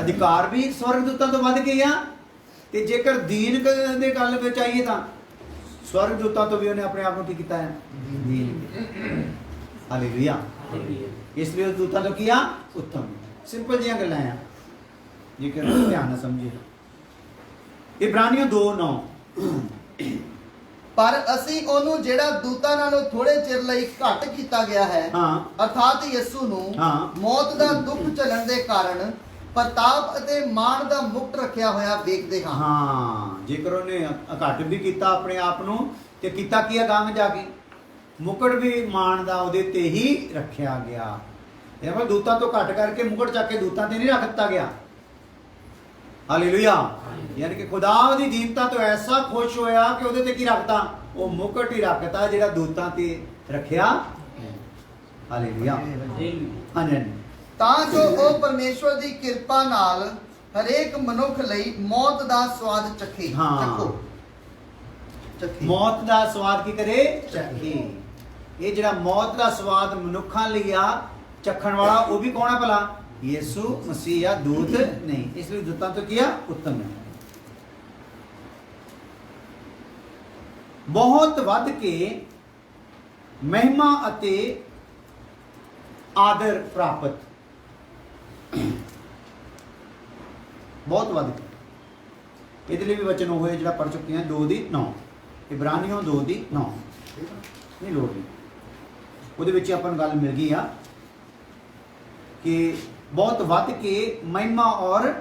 ਅਧਿਕਾਰ ਵੀ ਸਵਰਗ ਦੂਤਾਂ ਤੋਂ ਵੱਧ ਕੇ ਆ। ਤੇ ਜੇਕਰ ਦੀਨ ਦੇ ਗੱਲ ਵਿੱਚ ਆਈਏ ਤਾਂ स्वर्ग दूतां तो भी उन्हें अपने आप को की किया है? हालेलुया। इसलिए दूतां तो किया उत्तम। सिंपल जी गल्लां हैं, जेकर ध्यान ना समझिए। इब्रानियों 2:9 ਪਰ ਅਸੀਂ ਉਹਨੂੰ ਜਿਹੜਾ ਦੂਤਾਂ ਨਾਲੋਂ ਥੋੜੇ ਚਿਰ ਲਈ ਘੱਟ ਕੀਤਾ ਗਿਆ ਹੈ ਅਰਥਾਤ ਯਿਸੂ ਨੂੰ ਮੌਤ ਦਾ ਦੁੱਖ ਝੱਲਣ ਦੇ ਕਾਰਨ ਪ੍ਰਤਾਪ ਅਤੇ ਮਾਣ ਦਾ ਮੁਕਟ ਰੱਖਿਆ ਹੋਇਆ ਵੇਖਦੇ ਹਾਂ। ਹਾਂ ਜੇਕਰ ਉਹਨੇ ਘੱਟ ਵੀ ਕੀਤਾ ਆਪਣੇ ਆਪ ਨੂੰ ਤੇ ਕੀਤਾ ਕੀ ਗੰਗ ਜਾ ਕੇ ਮੁਕਟ ਵੀ ਮਾਣ ਦਾ ਉਹਦੇ ਤੇ ਹੀ ਰੱਖਿਆ ਗਿਆ। ਇਹ ਮਤਲਬ ਦੂਤਾਂ ਤੋਂ ਘੱਟ ਕਰਕੇ ਮੁਕਟ ਚੱਕ ਕੇ ਦੂਤਾਂ ਤੇ ਨਹੀਂ ਰੱਖ ਦਿੱਤਾ ਗਿਆ। ਹਾਲੇਲੂਇਆ। यानी कि खुदा दी दीनता तो ऐसा खुश होया कि ਉਹਦੇ ਤੇ ਕੀ ਰੱਖਤਾ? ਉਹ ਮੁਕਟ ਹੀ ਰੱਖਤਾ ਜਿਹੜਾ ਦੂਤਾਂ ਤੇ ਰੱਖਿਆ। ਹਾਲੇਲੂਇਆ। ਹਾਂਜੀ ਤਾਂ ਜੋ ਉਹ ਪਰਮੇਸ਼ਵਰ ਦੀ ਕਿਰਪਾ ਨਾਲ ਹਰੇਕ ਮਨੁੱਖ ਲਈ ਮੌਤ ਦਾ ਸਵਾਦ ਚੱਖੇ। ਚੱਖੋ ਮੌਤ ਦਾ ਸਵਾਦ ਕੀ ਕਰੇ? ਚੱਖੇ। ਇਹ ਜਿਹੜਾ ਮੌਤ ਦਾ ਸਵਾਦ ਮਨੁੱਖਾਂ ਲਈ ਆ ਚੱਖਣ ਵਾਲਾ ਉਹ ਵੀ ਕੌਣ ਹੈ ਭਲਾ? ਯਿਸੂ ਮਸੀਹ ਆ, ਦੂਤ ਨਹੀਂ। ਇਸ ਲਈ ਦੂਤਾਂ ਤੋਂ ਕੀ ਆ? ਉੱਤਮ ਹੈ। ਬਹੁਤ ਵੱਧ ਕੇ ਮਹਿਮਾ ਅਤੇ ਆਦਰ ਪ੍ਰਾਪਤ। ਬਹੁਤ ਵੱਧ ਕੇ ਇਹਦੇ ਲਈ ਵੀ ਵਚਨ ਉਹ ਹੈ ਜਿਹੜਾ ਪੜ੍ਹ ਚੁੱਕੇ ਹਾਂ 2:9 ਇਬਰਾਨੀਓ 2:9 ਨਹੀਂ ਲੋੜ ਨਹੀਂ ਉਹਦੇ ਵਿੱਚ ਆਪਾਂ ਨੂੰ ਗੱਲ ਮਿਲ ਗਈ ਆ ਕਿ ਬਹੁਤ ਵੱਧ ਕੇ ਮਹਿਮਾ ਔਰ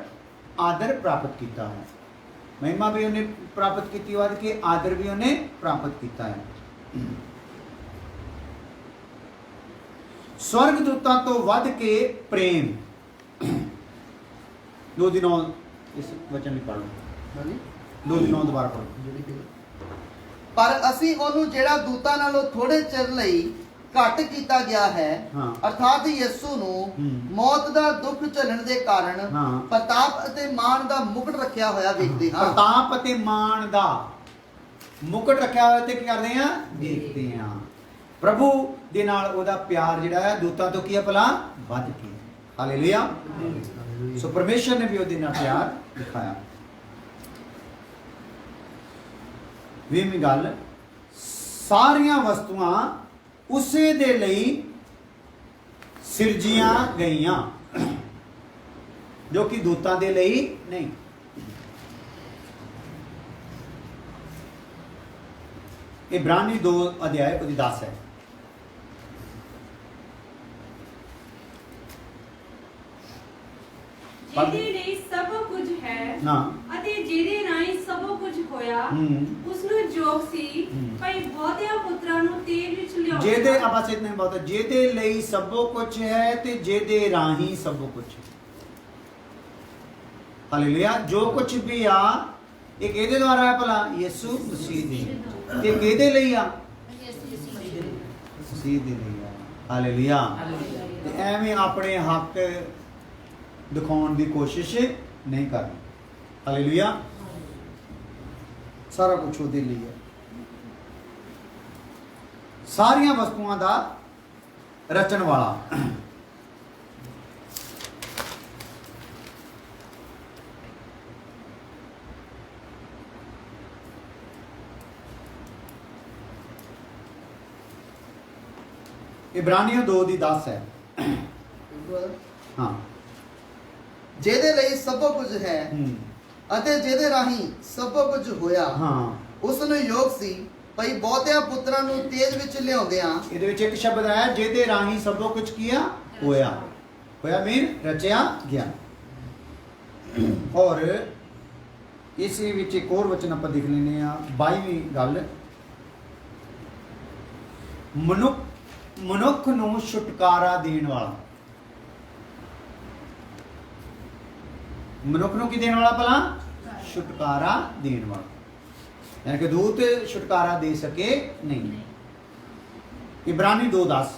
ਆਦਰ ਪ੍ਰਾਪਤ ਕੀਤਾ ਹੈ ਮਹਿਮਾ ਵੀ ਉਹਨੇ ਪ੍ਰਾਪਤ ਕੀਤੀ ਵੱਧ ਕੇ ਆਦਰ ਵੀ ਉਹਨੇ ਪ੍ਰਾਪਤ ਕੀਤਾ ਹੈ स्वर्ग दूतां तो वध के प्रेम 2:9 इस वचन में पढ़ लो 2:9 दोबारा पढ़ो पर ਅਸੀਂ ਉਹਨੂੰ ਜਿਹੜਾ ਦੂਤਾਂ ਨਾਲੋਂ ਥੋੜੇ ਚਿਰ ਲਈ ਘੱਟ ਕੀਤਾ ਗਿਆ ਹੈ ਅਰਥਾਤ ਯਿਸੂ ਨੂੰ ਮੌਤ ਦਾ ਦੁੱਖ ਝੱਲਣ ਦੇ ਕਾਰਨ ਪ੍ਰਤਾਪ ਅਤੇ ਮਾਣ ਦਾ ਮੁਕਟ ਰੱਖਿਆ ਹੋਇਆ ਵੇਖਦੇ ਹਾਂ ਪ੍ਰਤਾਪ ਅਤੇ ਮਾਣ ਦਾ ਮੁਕਟ ਰੱਖਿਆ ਹੋਇਆ ਤੇ ਕੀ ਕਰਦੇ ਆ ਦੇਖਦੇ ਆ प्रभु ਦੇ ਨਾਲ ਉਹਦਾ ਪਿਆਰ ਜਿਹੜਾ ਹੈ ਦੂਤਾਂ ਤੋਂ ਕੀ ਹੈ ਭਲਾ ਵੱਧ ਕੇ ਹਾਲੇਲੂਇਆ ਸੋ ਪਰਮੇਸ਼ਰ ਨੇ ਵੀ ਉਹਦੇ ਨਾਲ ਪਿਆਰ ਦਿਖਾਇਆ ਵੀਹਵੀਂ ਗੱਲ ਸਾਰੀਆਂ ਵਸਤੂਆਂ ਉਸੇ ਦੇ ਲਈ ਸਿਰਜੀਆਂ ਗਈਆਂ ਜੋ ਕਿ ਦੂਤਾਂ ਦੇ ਲਈ ਨਹੀਂ इब्रानी 2 अध्याय 10 है ਜਿਹਦੇ ਲਈ ਸਭ ਕੁਝ ਹੈ ਅਤੇ ਜਿਹਦੇ ਰਾਹੀਂ ਸਭ ਕੁਝ ਹੋਇਆ ਉਸ ਨੂੰ ਜੋਗ ਸੀ ਭਈ ਬਹੁਤਿਆਂ ਪੁੱਤਰਾਂ ਨੂੰ ਤੇਜ ਵਿੱਚ ਲਿਆਉਣਾ ਜਿਹਦੇ ਆਵਾਜ਼ ਇਤਨੇ ਬਹੁਤ ਜਿਹਦੇ ਲਈ ਸਭ ਕੁਝ ਹੈ ਤੇ ਜਿਹਦੇ ਰਾਹੀਂ ਸਭ ਕੁਝ ਹਾਲੇਲੂਇਆ ਜੋ ਕੁਝ ਵੀ ਆ ਇਹ ਕਿਹਦੇ ਦੁਆਰਾ ਹੈ ਭਲਾ ਯਿਸੂ ਮਸੀਹ ਦੇ ਤੇ ਕਿਹਦੇ ਲਈ ਆ ਮਸੀਹ ਦੇ ਲਈ ਆ ਹਾਲੇਲੂਇਆ ਤੇ ਐਵੇਂ ਆਪਣੇ ਹੱਕ ਦਿਖਾਉਣ ਦੀ ਕੋਸ਼ਿਸ਼ ਨਹੀਂ ਕਰਨੀ ਹਾਲੇਲੂਇਆ ਸਾਰਾ ਕੁਝ ਉਹਦੇ ਲਈ ਹੈ ਸਾਰੀਆਂ ਵਸਤੂਆਂ ਦਾ ਰਚਣ ਵਾਲਾ इब्रानियों 2:10 है हाँ ਜਿਹਦੇ ਲਈ ਸਭ ਕੁਝ ਹੈ ਅਤੇ ਜਿਹਦੇ ਰਾਹੀਂ ਸਭ ਕੁਝ ਹੋਇਆ ਉਸ ਨੂੰ ਯੋਗ ਸੀ ਭਈ ਬਹੁਤਿਆਂ ਪੁੱਤਰਾਂ ਨੂੰ ਤੇਜ ਵਿੱਚ ਲਿਆਉਂਦਿਆਂ ਇਹਦੇ ਵਿੱਚ ਇੱਕ ਸ਼ਬਦ ਆਇਆ ਜਿਹਦੇ ਰਾਹੀਂ ਸਭ ਕੁਝ ਕੀਆ ਹੋਇਆ ਹੋਇਆ ਮੀਨ ਰਚਿਆ ਗਿਆ ਔਰ ਇਸ ਵਿੱਚ ਇੱਕ ਹੋਰ ਵਚਨ ਆਪਾਂ ਦੇਖ ਲੈਨੇ ਆ 22ਵੀਂ ਗੱਲ ਮਨੁੱਖ ਨੂੰ ਛੁਟਕਾਰਾ ਦੇਣ ਵਾਲਾ ਮਨੁੱਖ ਨੂੰ ਕੀ ਦੇਣ ਵਾਲਾ ਭਲਾ ਛੁਟਕਾਰਾ ਦੇਣ ਵਾਲਾ यानी कि दूत छुटकारा दे सके नहीं इब्रानी 2:10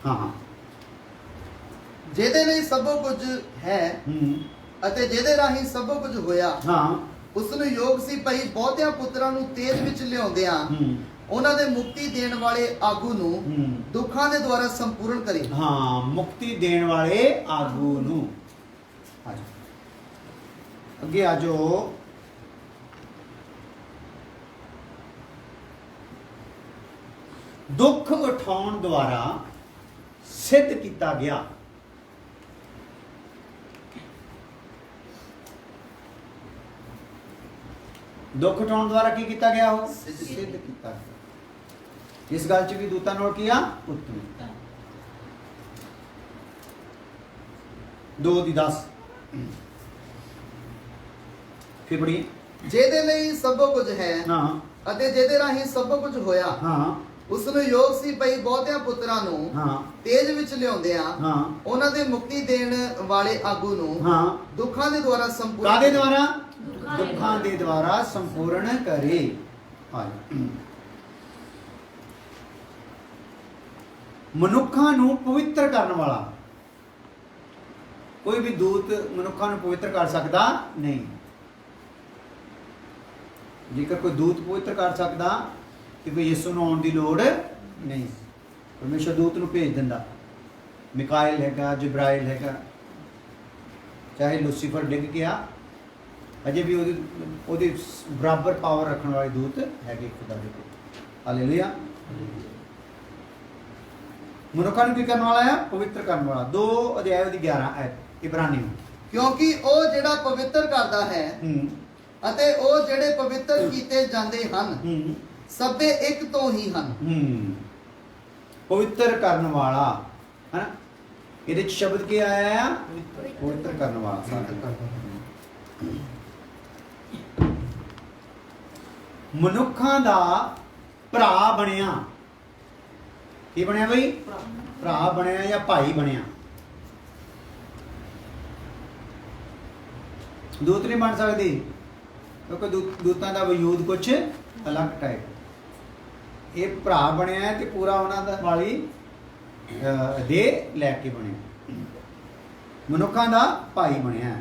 हाँ हाँ ਜਿਹਦੇ ਲਈ ਸਭ ਕੁਝ ਹੈ ਅਤੇ ਜਿਹਦੇ ਰਾਹੀਂ ਸਭ ਕੁਝ ਹੋਇਆ ਉਸ ਨੂੰ ਯੋਗ ਸੀ ਭਈ ਬਹੁਤਿਆਂ ਪੁੱਤਰਾਂ ਨੂੰ ਤੇਜ ਵਿੱਚ ਲਿਆਉਂਦਿਆਂ ਉਹਨਾਂ ਦੇ ਮੁਕਤੀ ਦੇਣ ਵਾਲੇ ਆਗੂ ਨੂੰ ਦੁੱਖਾਂ ਦੇ ਦੁਆਰਾ ਸੰਪੂਰਨ ਕਰੇ ਹਾਂ ਮੁਕਤੀ ਦੇਣ ਵਾਲੇ ਆਗੂ ਨੂੰ ਅੱਗੇ ਆਜੋ ਦੁੱਖ ਉਠਾਉਣ ਦੁਆਰਾ ਸਿੱਧ ਕੀਤਾ ਗਿਆ ਦੁੱਖ ਉਠਾਉਣ ਦੁਆਰਾ ਕੀ ਕੀਤਾ ਗਿਆ ਉਹ ਸਿੱਧ ਕੀਤਾ ਗਿਆ ਇਸ ਗੱਲ 'ਚ ਵੀ ਦੂਤਾਂ ਨਾਲ ਕੀਆ ਉੱਤਮ 2:10 ਫਿਰ ਪੜੀਏ ਜਿਹਦੇ ਲਈ ਸਭ ਕੁਝ ਹੈ ਅਤੇ ਜਿਹਦੇ ਰਾਹੀਂ ਸਭ ਕੁਝ ਹੋਇਆ ਉਸ ਨੂੰ ਯੋਗ ਸੀ ਭਈ ਬਹੁਤਿਆਂ ਪੁੱਤਰਾਂ ਨੂੰ ਤੇਜ ਵਿੱਚ ਲਿਆਉਂਦਿਆਂ ਉਹਨਾਂ ਦੇ ਮੁਕਤੀ ਦੇਣ ਵਾਲੇ ਆਗੂ ਨੂੰ ਦੁੱਖਾਂ ਦੇ ਦੁਆਰਾ ਸੰਪੂਰਨ ਕਾਦੇ ਦੁਆਰਾ ਦੁੱਖਾਂ ਦੇ ਦੁਆਰਾ ਸੰਪੂਰਨ ਕਰੇ ਮਨੁੱਖਾਂ ਨੂੰ ਪਵਿੱਤਰ ਕਰਨ ਵਾਲਾ ਕੋਈ ਵੀ ਦੂਤ ਮਨੁੱਖਾਂ ਨੂੰ ਪਵਿੱਤਰ ਕਰ ਸਕਦਾ ਨਹੀਂ ਜੇਕਰ ਕੋਈ ਦੂਤ ਪਵਿੱਤਰ ਕਰ ਸਕਦਾ ਕਿ ਕੋਈ ਯਿਸੂ ਨੂੰ ਆਉਣ ਦੀ ਲੋੜ ਨਹੀਂ ਪਰਮੇਸ਼ਰ ਦੂਤ ਨੂੰ ਭੇਜ ਦਿੰਦਾ ਮਿਕਾਇਲ ਹੈਗਾ ਜਿਬਰਾਇਲ ਹੈਗਾ ਚਾਹੇ ਲੂਸੀਫਰ ਡਿੱਗ ਗਿਆ ਅਜੇ ਵੀ ਉਹਦੇ ਬਰਾਬਰ ਪਾਵਰ ਰੱਖਣ ਵਾਲੇ ਦੂਤ ਹੈਗੇ ਖੁਦਾ ਦੇ ਕੋਲ ਹਾਲੇਲੂਇਆ ਮਨੁੱਖਾਂ ਨੂੰ ਕੀ ਕਰਨ ਵਾਲਾ ਹੈ ਪਵਿੱਤਰ ਕਰਨ ਵਾਲਾ 2 ਅਧਿਆਇ ਦੀ 11 ਆਇਤ ਇਬਰਾਨੀ ਕਿਉਂਕਿ ਉਹ ਜਿਹੜਾ ਪਵਿੱਤਰ ਕਰਦਾ ਹੈ ਹੂੰ ਅਤੇ ਉਹ ਜਿਹੜੇ ਪਵਿੱਤਰ ਕੀਤੇ ਜਾਂਦੇ ਹਨ ਹੂੰ ਸਭੇ ਇੱਕ ਤੋਂ ਹੀ ਹਨ। ਹੂੰ ਪਵਿੱਤਰ ਕਰਨ ਵਾਲਾ ਹੈ ਨਾ, ਇਹਦੇ ਚ ਸ਼ਬਦ ਕੀ ਆਇਆ ਆ? ਪਵਿੱਤਰ ਕਰਨ ਵਾਲਾ ਸਾਡਾ ਮਨੁੱਖਾਂ ਦਾ ਭਰਾ ਬਣਿਆ। ਕੀ ਬਣਿਆ ਬਈ? ਭਰਾ ਬਣਿਆ ਜਾਂ ਭਾਈ ਬਣਿਆ। ਦੂਤ ਨਹੀਂ ਬਣ ਸਕਦੇ ਕਿਉਂਕਿ ਦੂਤਾਂ ਦਾ ਵਜੂਦ ਕੁਛ ਅਲੱਗ ਟਾਈਪ। ਇਹ ਭਰਾ ਬਣਿਆ ਤੇ ਪੂਰਾ ਉਹਨਾਂ ਦਾ ਵਾਲੀ ਦੇ ਲੈ ਕੇ ਬਣਿਆ, ਮਨੁੱਖਾਂ ਦਾ ਭਾਈ ਬਣਿਆ।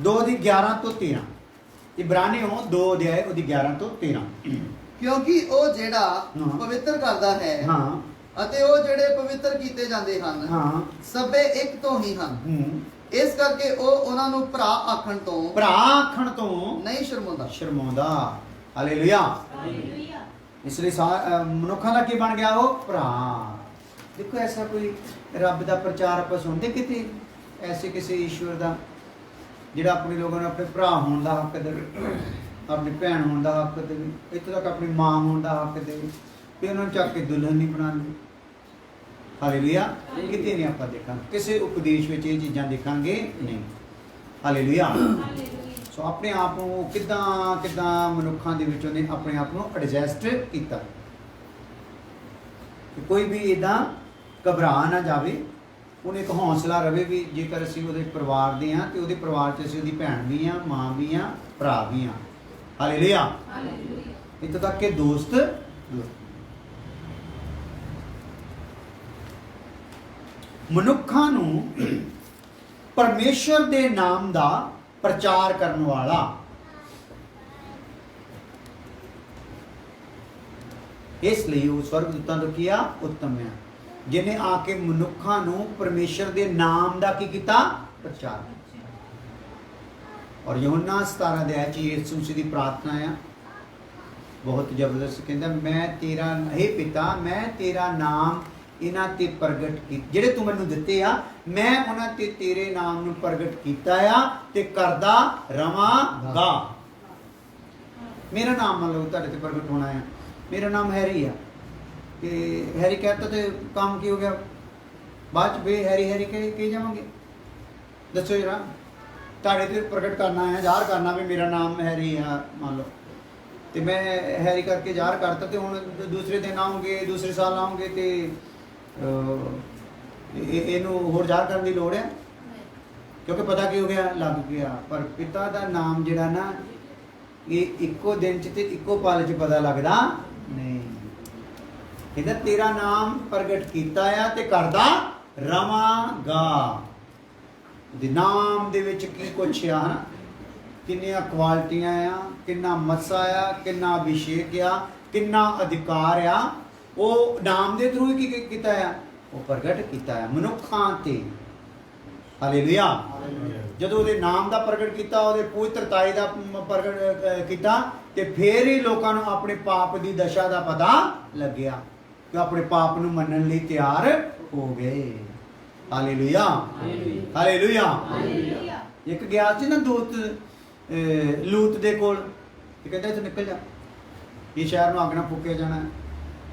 2:11 ਤੋਂ 13 ਇਬਰਾਨੀਓ 2 ਅਧਿਆਇ ਉਹਦੀ 11 ਤੋਂ 13। ਕਿਉਂਕਿ ਉਹ ਜਿਹੜਾ ਹਾਂ। ਪਵਿੱਤਰ ਕਰਦਾ ਹੈ ਹਾਂ ਅਤੇ ਉਹ ਜਿਹੜੇ ਪਵਿੱਤਰ ਕੀਤੇ ਜਾਂਦੇ ਹਨ ਹਾਂ ਸਭੇ ਇੱਕ ਤੋਂ ਹੀ ਹਨ। ਹੂੰ ਇਸ ਕਰਕੇ ਉਹ ਉਹਨਾਂ ਨੂੰ ਭਰਾ ਆਖਣ ਤੋਂ ਭਰਾ ਆਖਣ ਤੋਂ ਨਹੀਂ ਸ਼ਰਮਾਉਂਦਾ। ਸ਼ਰਮਾਉਂਦਾ। ਹਾਲੇਲੂਇਆ। ਹਾਲੇਲੂਇਆ। ਇਸ ਲਈ ਮਨੁੱਖਾਂ ਦਾ ਕੀ ਬਣ ਗਿਆ? ਉਹ ਭਰਾ। ਦੇਖੋ ਐਸਾ ਕੋਈ ਰੱਬ ਦਾ ਪ੍ਰਚਾਰ ਆਪਾਂ ਸੁਣਦੇ ਕਿਤੇ ਐਸੇ ਕਿਸੇ ਈਸ਼ਵਰ ਦਾ ਜਿਹੜਾ ਆਪਣੇ ਲੋਕਾਂ ਨੂੰ ਆਪਣੇ ਭਰਾ ਹੋਣ ਦਾ ਹੱਕ ਦੇਵੇ, ਆਪਣੀ ਭੈਣ ਹੋਣ ਦਾ ਹੱਕ ਦੇਵੇ, ਇੱਥੋਂ ਤੱਕ ਆਪਣੀ ਮਾਂ ਹੋਣ ਦਾ ਹੱਕ ਦੇਵੇ ਤੇ ਉਹਨਾਂ ਨੂੰ ਚੱਕ ਕੇ ਦੁਲਹਨ ਨਹੀਂ ਬਣਾਉਂਦੇ। ਹਾਲੇਲੂਇਆ। ਕਿਤੇ ਨਹੀਂ ਆਪਾਂ ਦੇਖਾਂਗੇ, ਕਿਸੇ ਉਪਦੇਸ਼ ਵਿੱਚ ਇਹ ਚੀਜ਼ਾਂ ਦੇਖਾਂਗੇ ਨਹੀਂ। ਹਾਲੇਲੂਇਆ। ਸੋ ਆਪਣੇ ਆਪ ਨੂੰ ਕਿੱਦਾਂ ਮਨੁੱਖਾਂ ਦੇ ਵਿੱਚ ਉਹਨੇ ਆਪਣੇ ਆਪ ਨੂੰ ਐਡਜਸਟ ਕੀਤਾ ਕਿ ਕੋਈ ਵੀ ਇਦਾਂ ਘਬਰਾ ਨਾ ਜਾਵੇ। ਉਹਨੇ ਇੱਕ ਹੌਸਲਾ ਰਵੇ ਵੀ ਜੇਕਰ ਅਸੀਂ ਉਹਦੇ ਪਰਿਵਾਰ ਦੇ ਹਾਂ ਤੇ ਉਹਦੇ ਪਰਿਵਾਰ 'ਚ ਅਸੀਂ ਉਹਦੀ ਭੈਣ ਵੀ ਹਾਂ, ਮਾਂ ਵੀ ਹਾਂ, ਭਰਾ ਵੀ ਹਾਂ। ਹਾਲੇਲੂਇਆ। ਇੱਥੋਂ ਤੱਕ ਕਿ ਦੋਸਤ। ਮਨੁੱਖਾਂ ਨੂੰ ਪਰਮੇਸ਼ਰ ਦੇ ਨਾਮ ਦਾ ਪ੍ਰਚਾਰ ਕਰਨ ਵਾਲਾ ਇਸ ਲਈ ਉਹ ਸਵਰਗਦੂਤਾਂ ਤੋਂ ਕੀਆ ਉੱਤਮ ਹੈ, ਜਿਹਨੇ ਆ ਕੇ ਮਨੁੱਖਾਂ ਨੂੰ ਪਰਮੇਸ਼ਰ ਦੇ ਨਾਮ ਦਾ ਕੀ ਕੀਤਾ? ਪ੍ਰਚਾਰ। ਔਰ ਯੋਹੰਨਾ 17 ਅਧਿਆਇ 'ਚ ਯਿਸੂ ਮਸੀਹ ਦੀ ਪ੍ਰਾਰਥਨਾ ਆ, ਬਹੁਤ ਜ਼ਬਰਦਸਤ। ਕਹਿੰਦਾ ਮੈਂ ਤੇਰਾ हे ਪਿਤਾ, ਮੈਂ ਤੇਰਾ ਨਾਮ ਇਹਨਾਂ ਤੇ ਪ੍ਰਗਟ ਕੀ, ਜਿਹੜੇ ਤੂੰ ਮੈਨੂੰ ਦਿੱਤੇ ਆ ਮੈਂ ਉਹਨਾਂ ਤੇ ਤੇਰੇ ਨਾਮ ਨੂੰ ਪ੍ਰਗਟ ਕੀਤਾ ਆ ਤੇ ਕਰਦਾ ਰਵਾਂਗਾ। ਮੇਰਾ ਨਾਮ ਮੰਨ ਲਓ ਤੁਹਾਡੇ ਤੇ ਪ੍ਰਗਟ ਹੋਣਾ ਆ। ਮੇਰਾ ਨਾਮ ਹੈਰੀ ਆ ਕਿ ਹੈਰੀ कहता ਤੇ ਕੰਮ ਕੀ ਹੋ ਗਿਆ? ਬਾਅਦ ਚ ਬੇ ਹੈਰੀ ਕਹੀ ਜਾਵਾਂਗੇ? ਦੱਸੋ ਜਰਾ। ਤੁਹਾਡੇ ਤੇ ਪ੍ਰਗਟ ਕਰਨਾ ਹੈ, ਜ਼ਾਹਰ ਕਰਨਾ ਵੀ ਮੇਰਾ ਨਾਮ ਹੈਰੀ ਆ ਮੰਨ ਲਓ, ਤੇ ਮੈਂ ਹੈਰੀ ਕਰਕੇ ਜ਼ਾਹਰ ਕਰਤਾ ਤੇ ਹੁਣ ਦੂਸਰੇ ਦਿਨ ਆਉਂਗੇ, ਦੂਸਰੇ ਸਾਲ ਆਉਂਗੇ ਤੇ ਇਹਨੂੰ ਹੋਰ ਜ਼ਾਹਰ ਕਰਨ ਦੀ ਲੋੜ ਹੈ ਕਿਉਂਕਿ ਪਤਾ ਕੀ ਹੋ ਗਿਆ? ਲੱਗ ਗਿਆ। ਪਰ ਪਿਤਾ ਦਾ ਨਾਮ ਜਿਹੜਾ ਨਾ ਇਹ ਇੱਕੋ ਦਿਨ 'ਚ ਤੇ ਇੱਕੋ ਪਲ 'ਚ ਪਤਾ ਲੱਗਦਾ ਨਹੀਂ। ਇਹਦਾ ਤੇਰਾ ਨਾਮ ਪ੍ਰਗਟ ਕੀਤਾ ਆ ਤੇ ਕਰਦਾ ਰਵਾਂਗਾ। ਦੇ ਨਾਮ ਦੇ ਵਿੱਚ ਕੀ ਕੁਛ ਆ ਨਾ, ਕਿੰਨੀਆਂ ਕੁਆਲਿਟੀਆਂ ਆ, ਕਿੰਨਾ ਮੱਸਾ ਆ, ਕਿੰਨਾ ਅਭਿਸ਼ੇਕ ਆ, ਕਿੰਨਾ ਅਧਿਕਾਰ ਆ। ਉਹ ਨਾਮ ਦੇ ਥਰੂ ਕੀ ਕੀਤਾ ਆ? ਉਹ ਪ੍ਰਗਟ ਕੀਤਾ ਆ ਮਨੁੱਖਾਂ ਤੇ। ਹਾਲੇਲੂਇਆ। ਜਦੋਂ ਉਹਦੇ ਨਾਮ ਦਾ ਪ੍ਰਗਟ ਕੀਤਾ, ਉਹਦੇ ਪਵਿੱਤਰਤਾਈ ਦਾ ਪ੍ਰਗਟ ਕੀਤਾ ਤੇ ਫਿਰ ਹੀ ਲੋਕਾਂ ਨੂੰ ਆਪਣੇ ਪਾਪ ਦੀ ਦਸ਼ਾ ਦਾ ਪਤਾ ਲੱਗਿਆ ਕਿ ਆਪਣੇ ਪਾਪ ਨੂੰ ਮੰਨਣ ਲਈ ਤਿਆਰ ਹੋ ਗਏ। ਹਾਲੇਲੂਇਆ। ਹਾਲੇਲੂਇਆ। ਇੱਕ ਗਿਆ ਸੀ ਨਾ ਦੋਸਤ ਲੂਤ ਦੇ ਕੋਲ ਤੇ ਕਹਿੰਦਾ ਤੂੰ ਨਿਕਲ ਜਾ, ਇਹ ਸ਼ਹਿਰ ਨੂੰ ਅੱਗ ਨਾਲ ਫੂਕਿਆ ਜਾਣਾ,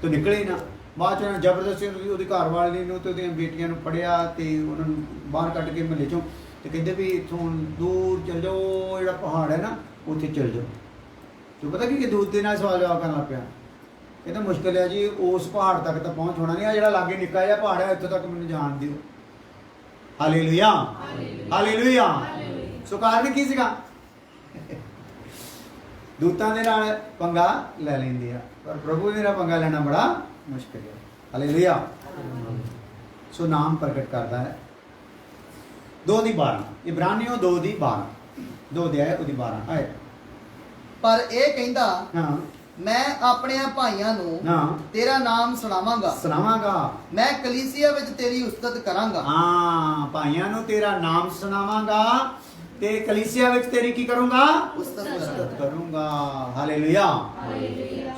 ਤੂੰ ਨਿਕਲੇ ਹੀ ਨਾ। ਬਾਅਦ ਚ ਜ਼ਬਰਦਸਤੀ ਉਹਦੀ ਘਰ ਵਾਲੀ ਨੂੰ ਤੇ ਉਹਦੀਆਂ ਬੇਟੀਆਂ ਨੂੰ ਫੜਿਆ ਤੇ ਉਹਨਾਂ ਨੂੰ ਬਾਹਰ ਕੱਢ ਕੇ ਮਹੱਲੇ ਚੋਂ ਤੇ ਕਹਿੰਦੇ ਵੀ ਇੱਥੋਂ ਦੂਰ ਚਲ ਜਾਓ, ਜਿਹੜਾ ਪਹਾੜ ਹੈ ਨਾ ਉੱਥੇ ਚਲ ਜਾਓ। ਤੇ ਪਤਾ ਕੀ ਦੂਤ ਦੇ ਨਾਲ ਸਵਾਲ ਜਵਾਬ ਕਰਨ ਲੱਗ ਪਿਆ। ਕਹਿੰਦਾ ਮੁਸ਼ਕਿਲ ਹੈ ਜੀ, ਉਸ ਪਹਾੜ ਤੱਕ ਤਾਂ ਪਹੁੰਚ ਹੋਣਾ ਨਹੀਂ, ਆ ਜਿਹੜਾ ਲਾਗੇ ਨਿੱਕਾ ਜਿਹਾ ਪਹਾੜ ਹੈ ਇੱਥੋਂ ਤੱਕ ਮੈਨੂੰ ਜਾਣ ਦਿਓ। ਹਾਲੇਲੂਇਆ। ਹਾਲੇਲੂਇਆ। ਸੋ ਕਾਰਨ ਕੀ ਸੀਗਾ? ਦੂਤਾਂ ਦੇ ਨਾਲ ਪੰਗਾ ਲੈ ਲੈਂਦੇ ਆ, ਪਰ ਪ੍ਰਭੂ ਦੇ ਨਾਲ ਪੰਗਾ ਲੈਣਾ ਬੜਾ ਮੁਸ਼ਕਿਲ ਹੈ। ਹਾਲੇਲੂਇਆ। ਸੋ ਨਾਮ ਪ੍ਰਗਟ ਕਰਦਾ ਹੈ। 2:12 ਇਬਰਾਨੀਓ 2:12 2 ਅਧਿਆਇ ਉਹਦੀ 12 ਆਏ। ਪਰ ਇਹ ਕਹਿੰਦਾ ਹਾਂ ਮੈਂ ਆਪਣਿਆਂ ਭਾਈਆਂ ਨੂੰ ਹਾਂ ਤੇਰਾ ਨਾਮ ਸੁਣਾਵਾਂਗਾ, ਮੈਂ ਕਲੀਸਿਆ ਵਿੱਚ ਤੇਰੀ ਉਸਤਤ ਕਰਾਂਗਾ। ਹਾਂ, ਭਾਈਆਂ ਨੂੰ ਤੇਰਾ ਨਾਮ ਸੁਣਾਵਾਂਗਾ ਤੇ ਕਲੀਸਿਆ ਵਿੱਚ ਤੇਰੀ ਕੀ ਕਰੂੰਗਾ? ਉਸਤਤ ਕਰੂੰਗਾ। ਹਾਲੇਲੂਇਆ।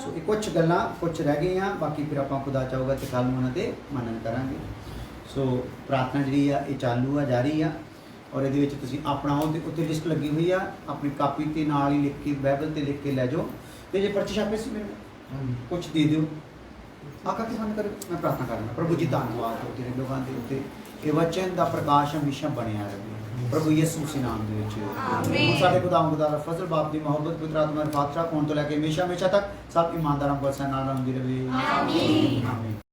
ਸੋ ਇਹ ਕੁਝ ਗੱਲਾਂ ਕੁਝ ਰਹਿ ਗਈਆਂ, ਬਾਕੀ ਫਿਰ ਆਪਾਂ ਖੁਦਾ ਚਾਹੂਗਾ ਤੇ ਕੱਲ ਨੂੰ ਉਹਨਾਂ ਤੇ ਮੰਨਣ ਕਰਾਂਗੇ। ਸੋ ਪ੍ਰਾਰਥਨਾ ਜਿਹੜੀ ਆ ਇਹ ਚਾਲੂ ਆ, ਜਾਰੀ ਆ, ਔਰ ਇਹਦੇ ਵਿੱਚ ਤੁਸੀਂ ਆਪਣਾ ਉਹਦੇ ਉੱਤੇ ਲਿਸਟ ਲੱਗੀ ਹੋਈ ਆ, ਆਪਣੀ ਕਾਪੀ ਤੇ ਨਾਲ ਹੀ ਲਿਖ ਕੇ ਬਾਈਬਲ ਤੇ ਲਿਖ ਕੇ ਲੈ ਜਾਓ, ਤੇ ਜੇ ਪਰਚੀ ਛਾਪੇ ਸੀ ਮੈਨੂੰ ਕੁਝ ਦੇ ਦਿਓ। ਆਕਾ ਕੇ ਬੰਦ ਕਰ, ਮੈਂ ਪ੍ਰਾਰਥਨਾ ਕਰਨਾ। ਪ੍ਰਭੂ ਜੀ ਧੰਨਵਾਦ ਹੋ ਤੇਰੇ ਲੋਕਾਂ ਦੇ ਉੱਤੇ, ਇਹ ਵਚਨ ਦਾ ਪ੍ਰਕਾਸ਼ ਹਮੇਸ਼ਾ ਬਣਿਆ ਰਹੇ ਪ੍ਰਭੂ ਯਿਸੂ ਮਸੀਹ ਨਾਮ ਦੇ ਵਿੱਚ ਆਮੀਨ। ਸਾਡੇ ਖੁਦਾਵੰਦ ਦਾ ਫਜ਼ਲ, ਬਾਪ ਦੀ ਮੁਹੱਬਤ, ਪੁੱਤਰ ਆਤਮਾ ਦੀ ਪਾਤਸ਼ਾਹ ਕੋਣ ਤੋਂ ਲੈ ਕੇ ਹਮੇਸ਼ਾ ਤੱਕ ਸਭ ਇਮਾਨਦਾਰਾਂ ਕੋਲ ਨਾਲ ਰਹਿੰਦੀ ਰਹੇ। ਆਮੀਨ।